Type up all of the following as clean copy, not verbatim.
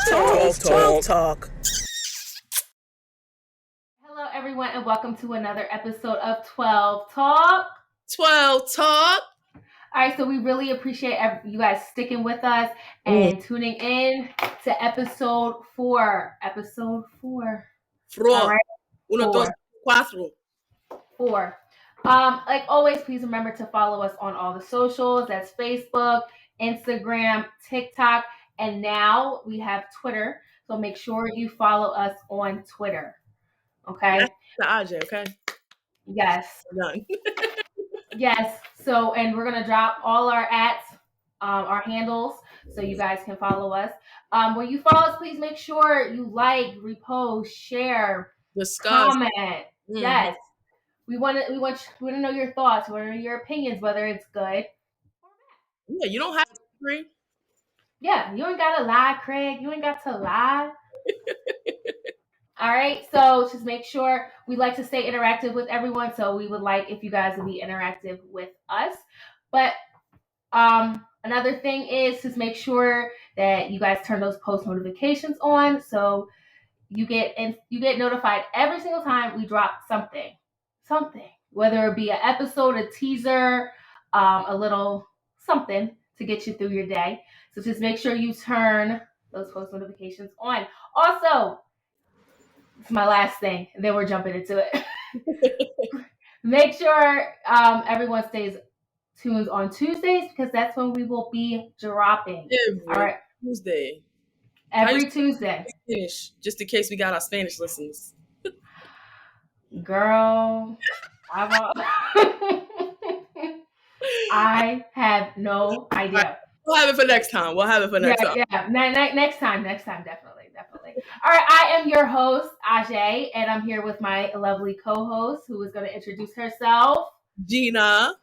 Talk. Hello, everyone, and welcome to another episode of 12 Talk. 12 Talk. All right, so we really appreciate you guys sticking with us and tuning in to episode 4. Episode 4. All right. 1, 2, 4. 4. Like always, please remember to follow us on all the socials. That's Facebook, Instagram, TikTok, and now we have Twitter. So make sure you follow us on Twitter. Okay. That's Aje, okay? Yes. Done. Yes. So, and we're gonna drop all our our handles, so you guys can follow us. When you follow us, please make sure you like, repost, share, Discuss. comment. Mm-hmm. Yes. We want to know your thoughts. We want to know your opinions, whether it's good or bad. Yeah, you don't have to agree. Yeah, you ain't gotta lie, Craig. You ain't got to lie. All right, so just make sure we like to stay interactive with everyone. So we would like if you guys would be interactive with us. But another thing is to make sure that you guys turn those post notifications on, so you get notified every single time we drop something, whether it be an episode, a teaser, a little something to get you through your day. So just make sure you turn those post notifications on. Also, it's my last thing, and then we're jumping into it. Make sure everyone stays tuned on Tuesdays, because that's when we will be dropping. All right. Tuesday. Every Tuesday. Spanish, just in case we got our Spanish listeners. Girl, I have no idea. Right. We'll have it for next time. Yeah. Next time, definitely. All right, I am your host, Aje, and I'm here with my lovely co-host, who is going to introduce herself. Gena.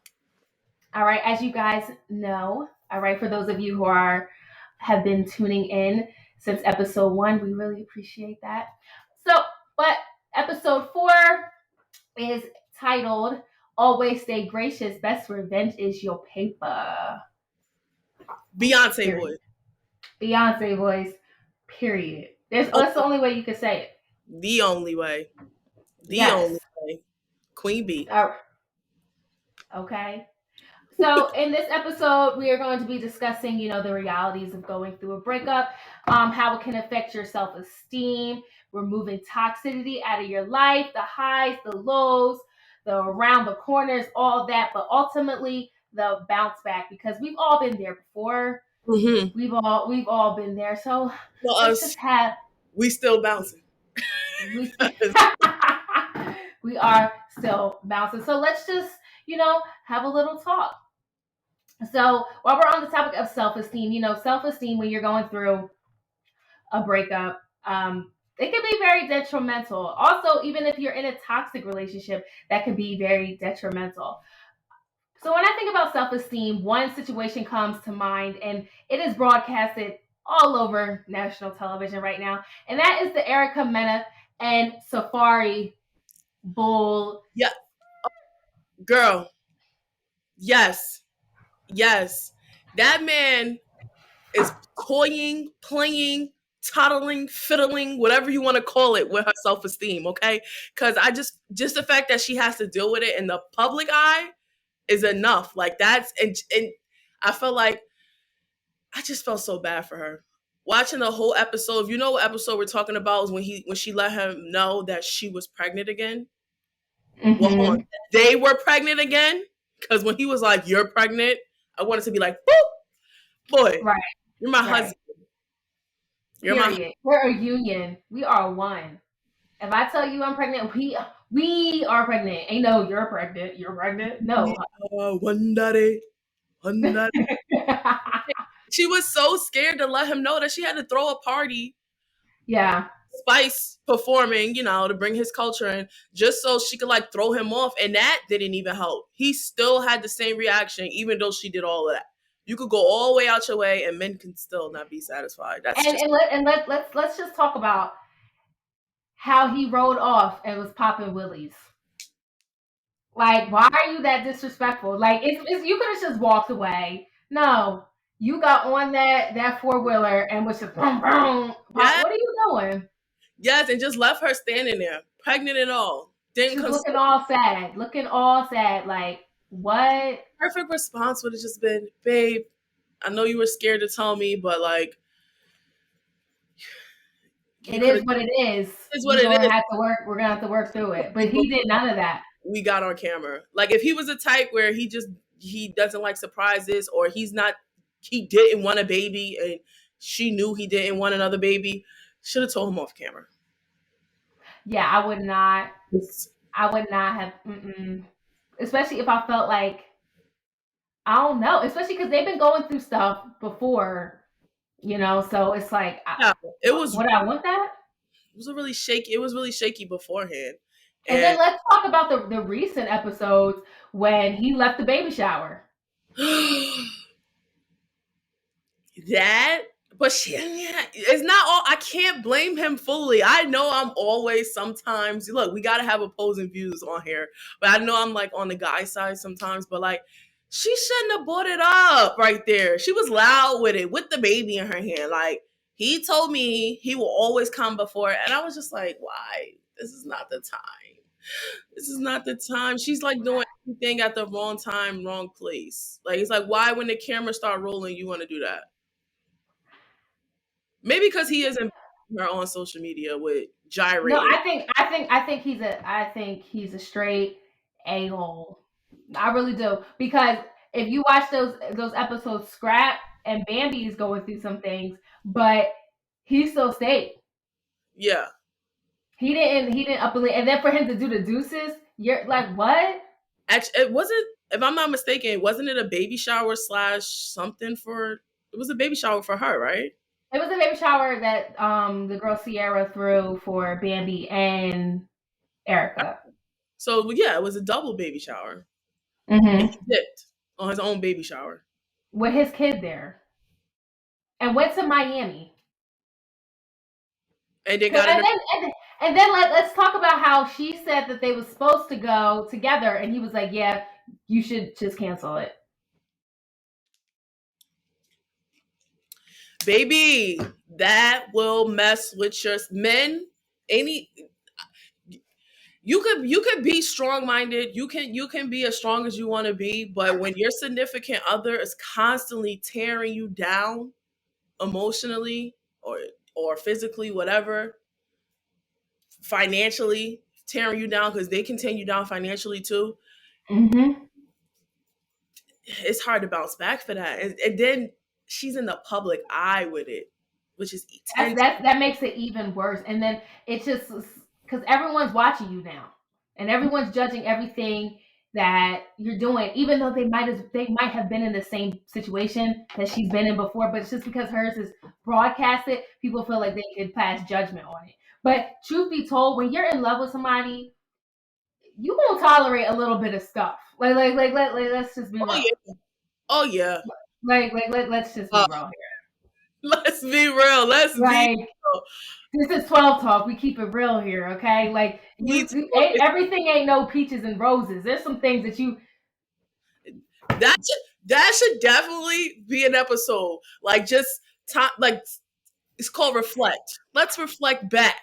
All right, as you guys know, all right, for those of you who have been tuning in since episode 1, we really appreciate that. So, but episode 4 is titled "Always Stay Gracious. Best revenge is your paper." Beyonce voice. Beyonce voice. Period. That's the only way you could say it. The only way. Only way. Queen B. Okay. So in this episode, we are going to be discussing, the realities of going through a breakup, how it can affect your self-esteem, removing toxicity out of your life, the highs, the lows, the around the corners, all that, but ultimately the bounce back, because we've all been there before. Mm-hmm. We've all been there. So let's just we still bouncing. We are still bouncing. So let's just, have a little talk. So while we're on the topic of self-esteem, self-esteem when you're going through a breakup, it can be very detrimental. Also, even if you're in a toxic relationship, that can be very detrimental. So when I think about self-esteem, one situation comes to mind, and it is broadcasted all over national television right now, and that is the Erica Mena and Safari bull. Yeah. Girl. Yes. That man is toying, playing, toddling, fiddling, whatever you want to call it, with her self-esteem, okay? Because I just the fact that she has to deal with it in the public eye is enough. Like, that's, and I felt like, I just felt so bad for her. Watching the whole episode, you know what episode we're talking about, is when she let him know that she was pregnant again. Mm-hmm. Well, hold on. They were pregnant again? Because when he was like, "You're pregnant," I wanted to be like, "Boop, boy, right, you're my husband. You're Period. We're a union. We are one. If I tell you I'm pregnant, we are pregnant. Ain't no you're pregnant. You're pregnant. No. One daddy. She was so scared to let him know that she had to throw a party. Yeah. Spice performing, to bring his culture in, just so she could like throw him off, and that didn't even help. He still had the same reaction, even though she did all of that. You could go all the way out your way, and men can still not be satisfied. Let's just talk about how he rode off and was popping willies. Like, why are you that disrespectful? Like, you could have just walked away. No, You got on that 4-wheeler and was just boom boom. Yeah, What are you doing? yes, and just left her standing there, pregnant and all. Didn't She's consider. looking all sad. Looking all sad. Like, what? Perfect response would have just been, babe, I know you were scared to tell me, but like you It could have. is what it is. Is what We're it gonna is. have to work. We're gonna have to work through it. But he did none of that. We got on camera. Like if he was a type where he doesn't like surprises, or he didn't want a baby and she knew he didn't want another baby, should have told him off camera. Yeah, I would not. It's, I would not have. Especially if I felt like I don't know. Especially because they've been going through stuff before, So it's like, yeah, it was would I want that? it was a really shaky. It was really shaky beforehand, And and then let's talk about the recent episodes when he left the baby shower. that. But yeah, it's not all. I can't blame him fully. I know I'm always sometimes. Look, we gotta have opposing views on here, but I know I'm like on the guy side sometimes. But like, she shouldn't have brought it up right there. She was loud with it, with the baby in her hand. Like he told me he will always come before it, and I was just like, why? This is not the time. This is not the time. She's like doing everything at the wrong time, wrong place. Like it's like, why when the camera start rolling, you want to do that? Maybe because he isn't her on social media with No, gyrating. I think he's a straight a hole. I really do, because if you watch those episodes, Scrap and Bambi is going through some things, but he still stayed. Yeah. He didn't up and then for him to do the deuces, you're like, what? Actually, it wasn't, if I'm not mistaken, wasn't it a baby shower slash something for, it was a baby shower for her, right? It was a baby shower that the girl Sierra threw for Bambi and Erica. So yeah, it was a double baby shower. And he Mm-hmm. dipped on his own baby shower. With his kid there, and went to Miami. And they got And it. then let's talk about how she said that they were supposed to go together, and he was like, "Yeah, you should just cancel it." Baby, that will mess with your men. Any you could be strong minded. You can be as strong as you want to be, but when your significant other is constantly tearing you down emotionally or physically, whatever, financially tearing you down because they can tear you down financially too. Mm-hmm. It's hard to bounce back for that, and then she's in the public eye with it, which is tense. That makes it even worse. And then it's just because everyone's watching you now, and everyone's judging everything that you're doing, even though they might have been in the same situation that she's been in before. But it's just because hers is broadcasted, people feel like they could pass judgment on it. But truth be told, when you're in love with somebody, you won't tolerate a little bit of stuff. Let's just be Oh real. yeah, oh yeah. Let's just be Uh, real let's be real. Let's here. be Like, real. this is 12 talk. We keep it real here, okay? Like, We everything ain't no peaches and roses. There's some things that you that should definitely be an episode. Like just time, like it's called reflect. Let's reflect back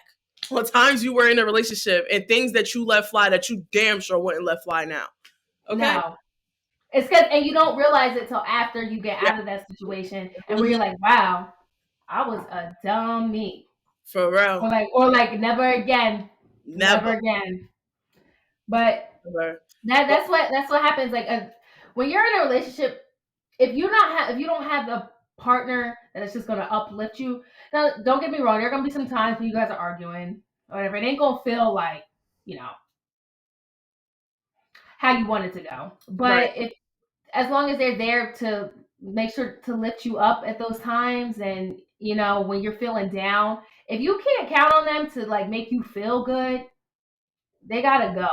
on times you were in a relationship and things that you let fly that you damn sure wouldn't let fly now. Okay? know. It's because, and you don't realize it till after you get Yeah. out of that situation, and where Mhm. you're like, wow, I was a dummy, For real. or like never again, Never. never again. But Never. that's what happens. Like, when you're in a relationship, if you don't have a partner that is just gonna uplift you. Now, don't get me wrong. There are gonna be some times when you guys are arguing or whatever. It ain't gonna feel like you know how you want it to go. Right. But if as long as they're there to make sure to lift you up at those times, and when you're feeling down, if you can't count on them to like make you feel good, they gotta go.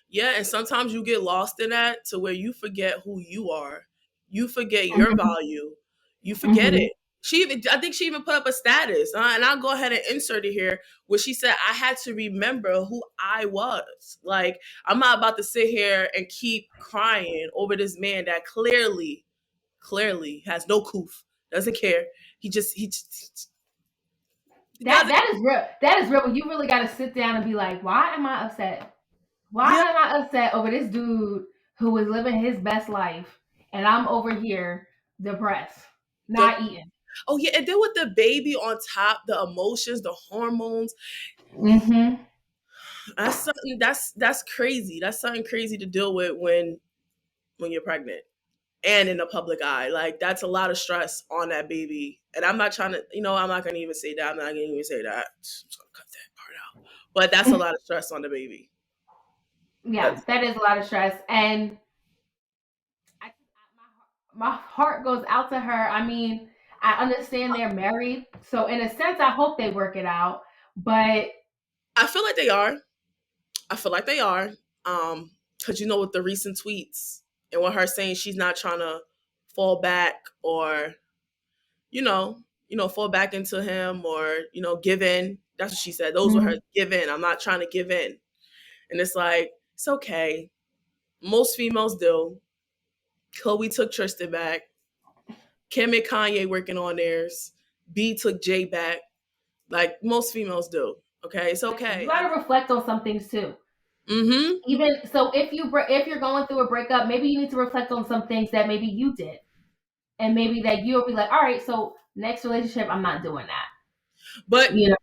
Yeah, and sometimes you get lost in that to where you forget who you are. You forget your Mhm. value. You forget Mhm. it. I think she even put up a status, and I'll go ahead and insert it here, where she said, I had to remember who I was. Like, I'm not about to sit here and keep crying over this man that clearly clearly has no coof, doesn't care. He just does it. That is real. That is real. You really got to sit down and be like, why am I upset? Why Yeah. am I upset over this dude who is living his best life, and I'm over here depressed, The, not eating? oh yeah, and then with the baby on top, the emotions, the hormones. Mm-hmm. That's something that's crazy. That's something crazy to deal with when you're pregnant and in the public eye. Like that's a lot of stress on that baby. And I'm not trying to, I'm not gonna even say that. I'm not gonna even say that. I'm just gonna cut that part out. But that's a lot of stress on the baby. Yeah, That's that is a lot of stress, and I, my heart goes out to her. I mean, I understand they're married, so in a sense, I hope they work it out. But I feel like they are. I feel like they are. Because with the recent tweets and with her saying she's not trying to fall back or, fall back into him or, give in. That's what she said. Those were her give in. I'm not trying to give in. And it's like, it's okay. Most females do. Chloe took Tristan back. Kim and Kanye working on theirs. B took Jay back. Like most females do. Okay, it's you okay. got to reflect on some things too. Mm-hmm. Even so, if you're going through a breakup, maybe you need to reflect on some things that maybe you did, and maybe that you'll be like, all right, so next relationship, I'm not doing that. But You know,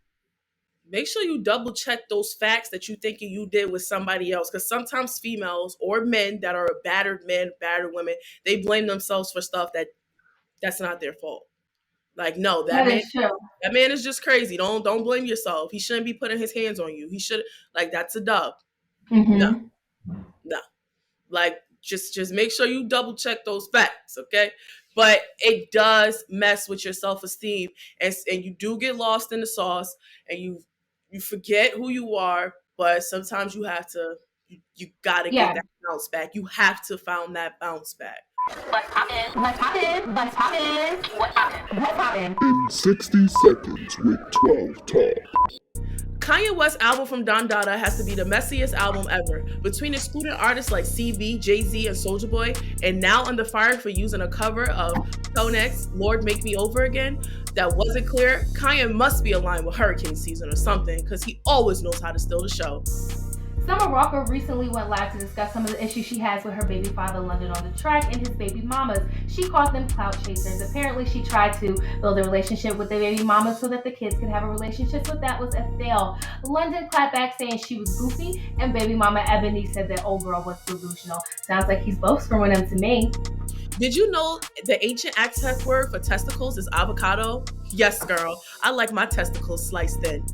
make sure you double check those facts that you thinking you did with somebody else. Because sometimes females or men that are battered men, battered women, they blame themselves for stuff that's not their fault. Like, no, that is true. that man is just crazy. Don't blame yourself. He shouldn't be putting his hands on you. He should like that's a dub. No, Mm-hmm. no. Like just make sure you double check those facts, okay? But it does mess with your self-esteem and you do get lost in the sauce and you forget who you are, but sometimes you have to you gotta get Yeah. that bounce back. You have to find that bounce back. What's poppin'? What's poppin'? What's poppin'? What poppin'? What's poppin'? In 60 seconds with 12 Talk. Kanye West's album from Don Dada has to be the messiest album ever. Between excluding artists like CB, Jay-Z, and Soulja Boy, and now under fire for using a cover of Konex's Lord Make Me Over Again, that wasn't clear, Kanye must be aligned with hurricane season or something, because he always knows how to steal the show. Summer Walker recently went live to discuss some of the issues she has with her baby father London on the track and his baby mamas. She called them clout chasers. Apparently, she tried to build a relationship with the baby mamas so that the kids could have a relationship, but that was a fail. London clapped back saying she was goofy, and baby mama Ebony said that old girl was delusional. Sounds like he's both screwing them to me. Did you know the ancient Aztec word for testicles is avocado? Yes, girl. I like my testicles sliced thin.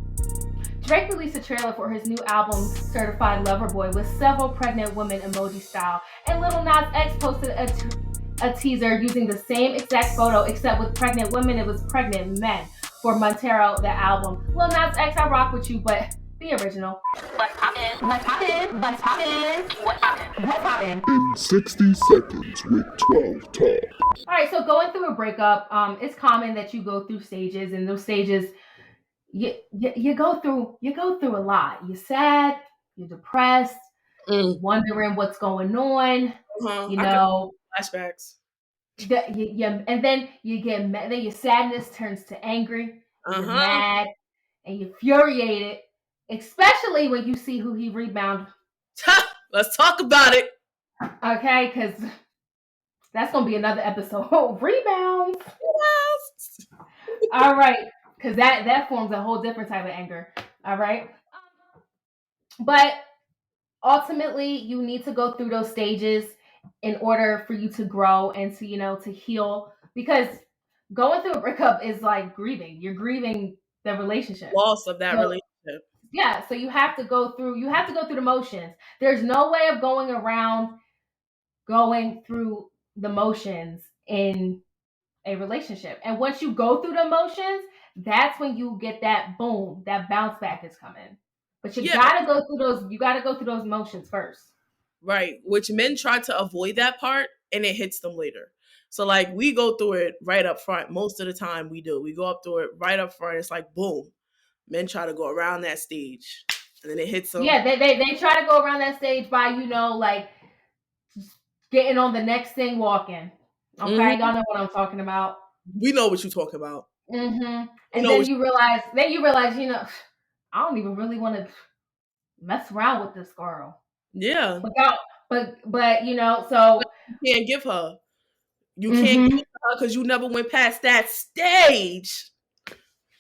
Drake released a trailer for his new album, Certified Lover Boy, with several pregnant women emoji style, and Lil Nas X posted a teaser using the same exact photo, except with pregnant women, it was pregnant men. For Montero, the album. Lil Nas X, I rock with you, but be original. What's poppin'? What's poppin'? What's poppin'? What's poppin'? What's poppin'? In 60 seconds with 12 Talk. All right, so going through a breakup, it's common that you go through stages, and those stages you go through a lot. You're sad, you're depressed, wondering what's going on. You know, flashbacks. And then you get mad. Then your sadness turns to angry. You're mad and you're infuriated, especially when you see who he rebounded. Let's talk about it. Okay, because that's gonna be another episode. Rebounds. All right, because that forms a whole different type of anger. All right, but ultimately, you need to go through those stages in order for you to grow and to heal. Because going through a breakup is like grieving. You're grieving the relationship, loss of that relationship. Yeah, so you have to go through the motions. There's no way of going around going through the motions in a relationship. And once you go through the motions, that's when you get that boom, that bounce back is coming. But you gotta go through those motions first. Right. Which men try to avoid that part and it hits them later. So like we go through it right up front. Most of the time we do. We go up through it right up front. It's like boom. Men try to go around that stage. And then it hits them. Yeah, they try to go around that stage by, like getting on the next thing walking. Okay, y'all know what I'm talking about. We know what you're talking about. We And know what. then you realize, I don't even really want to mess around with this girl. Yeah. Without, so You can't give her. You can't give hmm her because you never went past that stage.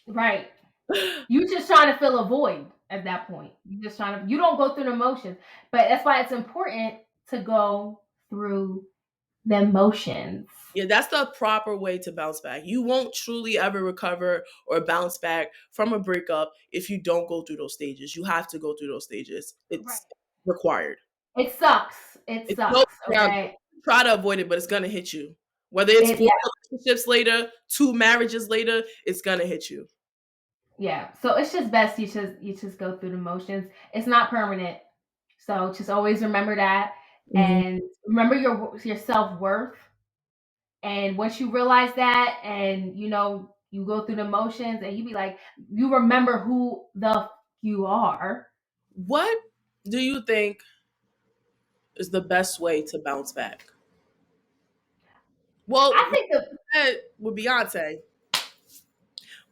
right. You just trying to fill a void at that point. You just trying to. You don't go through the motions, but that's why it's important to go through the motions. Yeah, that's the proper way to bounce back. You won't truly ever recover or bounce back from a breakup if you don't go through those stages. You have to go through those stages. Right. It's required. It sucks. It It's no sucks. now, Okay. try to avoid it, but it's gonna hit you. Whether it's It four relationships later, two marriages later, it's gonna hit you. Yeah. So it's just best you just go through the motions. It's not permanent. So just always remember that Mhm. and remember your self-worth. And once you realize that and you go through the motions and you be like you remember who the you are. What do you think is the best way to bounce back? I Well, think the with Beyonce,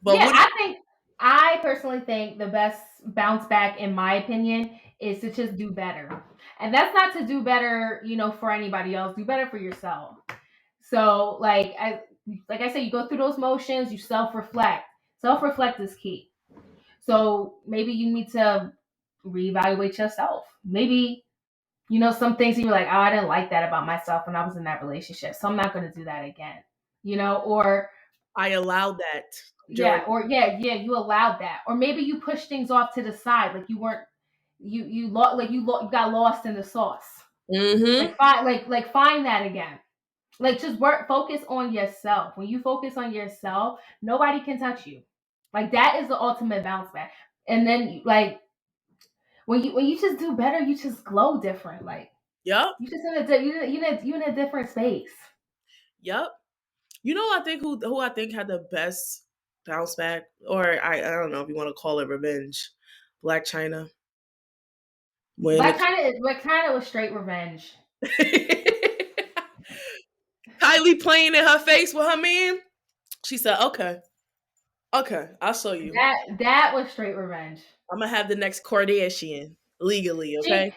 but Yeah, what do you, I personally think the best bounce back, in my opinion, is to just do better. And that's not to do better, for anybody else. Do better for yourself. So, like I said, you go through those motions, you self reflect. Self reflect is key. So maybe you need to reevaluate yourself. Maybe some things you were like, oh, I didn't like that about myself when I was in that relationship, so I'm not going to do that again. Or I allowed that during. yeah, you allowed that, or maybe you pushed things off to the side, like you weren't, you got lost in the sauce. Mm-hmm. Find that again. Like just focus on yourself. When you focus on yourself, nobody can touch you. Like that is the ultimate bounce back. And then when you just do better, you just glow different. Like Yep. you just you in a different space. Yep. You know, I think who I think had the best bounce back, or I don't know if you want to call it revenge. Black China. When it Black China was straight revenge. Kylie playing in her face with her man, she said, "Okay, okay, I'll show you. That was straight revenge. I'm gonna have the next Kardashian legally." She Okay.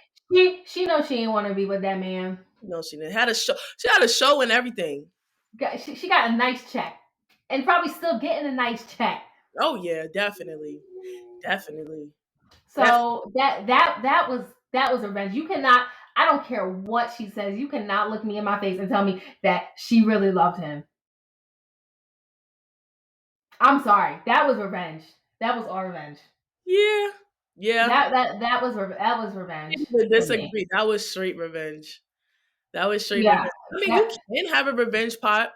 she knows she didn't want to be with that man. No, she didn't. Had a show. She had a show and everything. She got a nice check, and probably still getting a nice check. Oh yeah, definitely, definitely, definitely. So that was revenge. You cannot. I don't care what she says. You cannot look me in my face and tell me that she really loved him. I'm sorry. That was revenge. That was all revenge. Yeah, yeah. That was revenge I for me. disagree. That was straight revenge. That was straight Yeah. revenge. I mean, you That can have a revenge pot,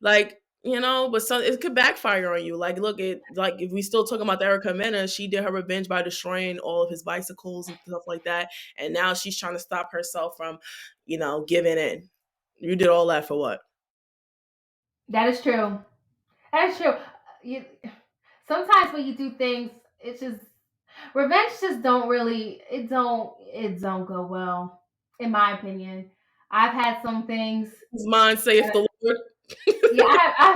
like but some it could backfire on you. Like, look, if we still talking about the Erica Mena, she did her revenge by destroying all of his bicycles and stuff like that, and now she's trying to stop herself from, giving in. You did all that for what? that is true. That is true. You sometimes when you do things, it's just revenge just don't really it don't go well, in my opinion. I've had some things His mind saith that the Lord. yeah,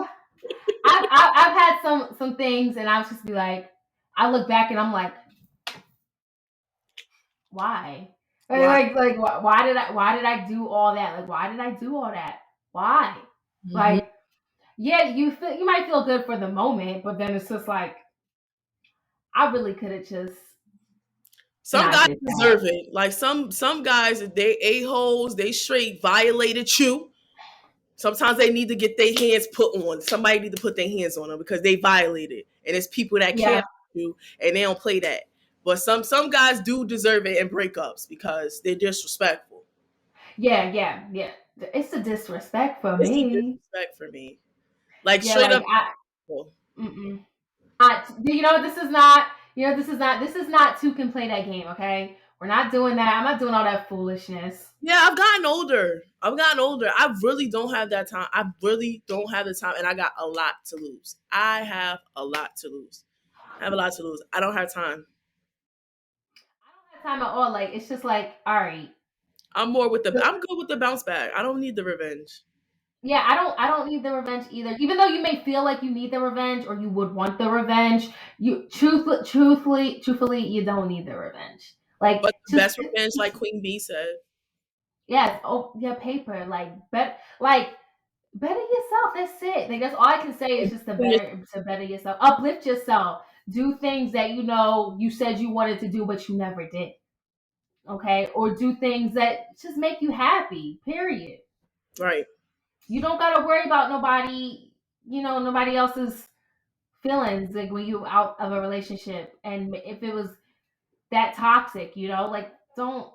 I've had some things and I'll just be like I look back and I'm like, why? Why? Why did I do all that? Like why did I do all that? Why? Mhm. Like yeah, you might feel good for the moment, but then it's just like I really could have just Some not guys did that. deserve it. Like some guys, they a-holes, they straight violated you. Sometimes they need to get their hands put on. Somebody need to put their hands on them because they violated. And it's people that care Yeah, about you and they don't play that. But some guys do deserve it in breakups because they're disrespectful. yeah. It's a disrespect for It's a me. disrespect for me. Like Yeah, straight like up. mm-mm. This is not two can play that game, okay? We're not doing that. I'm not doing all that foolishness. Yeah, I've gotten older. I really don't have that time. I really don't have the time, and I got a lot to lose. I have a lot to lose. I have a lot to lose. I don't have time. I don't have time at all. Like it's just like, all right. I'm good with the bounce back. I don't need the revenge. Yeah, I don't need the revenge either. Even though you may feel like you need the revenge or you would want the revenge, truthfully, you don't need the revenge. Like But the just best revenge, like Queen Bee said, yes, oh yeah, paper. Like better yourself. That's it. Like that's all I can say is just to better yourself. Uplift yourself. Do things that you know you said you wanted to do but you never did. Okay? Or do things that just make you happy. Period. right. You don't gotta worry about nobody else's feelings like when you out of a relationship and if it was that toxic, like don't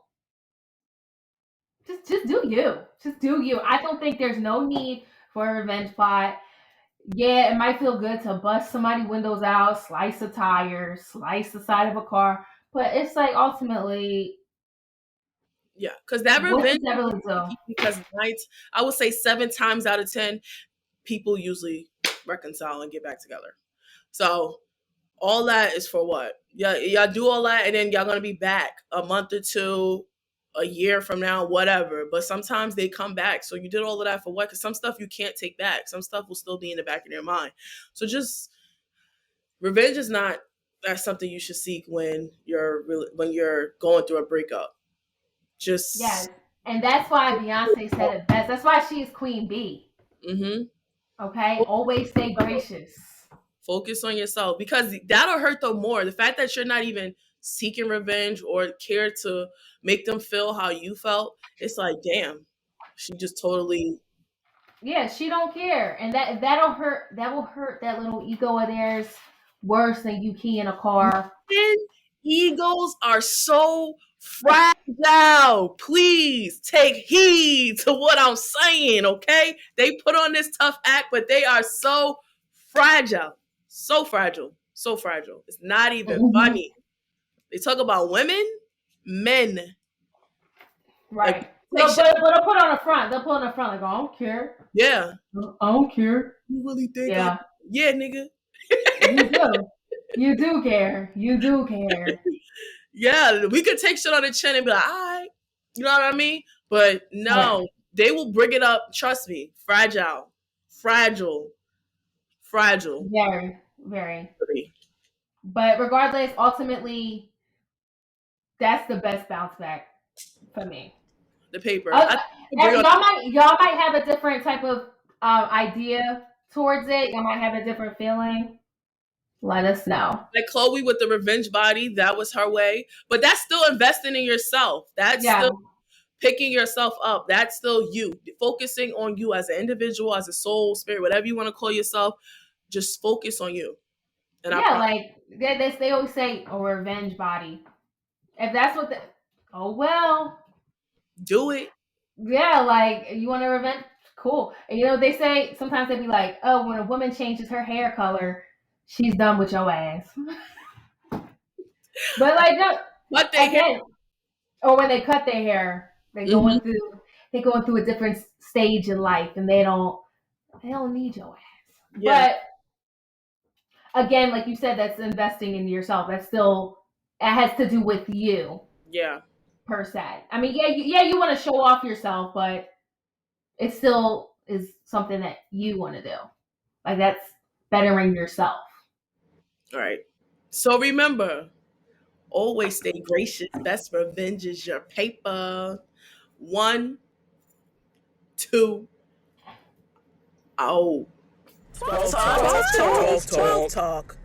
just do you. Just do you. I don't think there's no need for a revenge plot. Yeah, it might feel good to bust somebody windows out, slice a tire, slice the side of a car, but it's like ultimately, Yeah, because that what revenge does that really do? because I would say 7 times out of 10, people usually reconcile and get back together. So all that is for what? Yeah, y'all do all that, and then y'all gonna be back a month or two, a year from now, whatever. But sometimes they come back. So you did all of that for what? Because some stuff you can't take back. Some stuff will still be in the back of their mind. So just revenge is not that's something you should seek when you're going through a breakup. Yes, Just and that's why Beyonce said it best. That's why she's Queen Bee. mm-hmm. Okay, always stay gracious. Focus on yourself because that'll hurt them more. The fact that you're not even seeking revenge or care to make them feel how you felt, it's like, damn, she just totally. Yeah, she don't care, and that'll hurt. That will hurt that little ego of theirs worse than you key in a car. Men, egos are so fragile. Please take heed to what I'm saying, okay? They put on this tough act, but they are so fragile. So fragile. So fragile. It's not even Mhm. funny. They talk about women, men. Like Right. take So, shit. but they'll put on the front. They'll put on the front like, I don't care. Yeah. I don't care. You really think I Yeah, yeah, nigga. you do. You do care. You do care. Yeah, we could take shit on the chin and be like, all right. You know what I mean? But Right. no, they will bring it up. Trust me. Fragile. Fragile. Fragile. Very, very. But regardless, ultimately, that's the best bounce back for me. The paper. Uh, I bring and on y'all might have a different type of idea towards it. Y'all might have a different feeling. Let us know. like Chloe with the revenge body. That was her way. But that's still investing in yourself. That's Yeah, still picking yourself up. That's still you. Focusing on you as an individual, as a soul, spirit, whatever you want to call yourself. Just focus on you. And I yeah. promise. Like they always say, a revenge body. If that's what the oh well, Do it. yeah. Like you want to revenge, cool. And they say sometimes they be like, oh, when a woman changes her hair color, she's done with your ass. But like no, What they hear. again, or when they cut their hair, Mm-hmm. they going through a different stage in life, and they don't need your ass. Yeah. But again, like you said, that's investing in yourself. That's still it has to do with you Yeah. per se. I mean, you want to show off yourself, but it still is something that you want to do. Like that's bettering yourself. All right. So remember, always stay gracious. Best revenge is your paper. 1, 2, oh. 12 talk. 12 talk. 12 talk.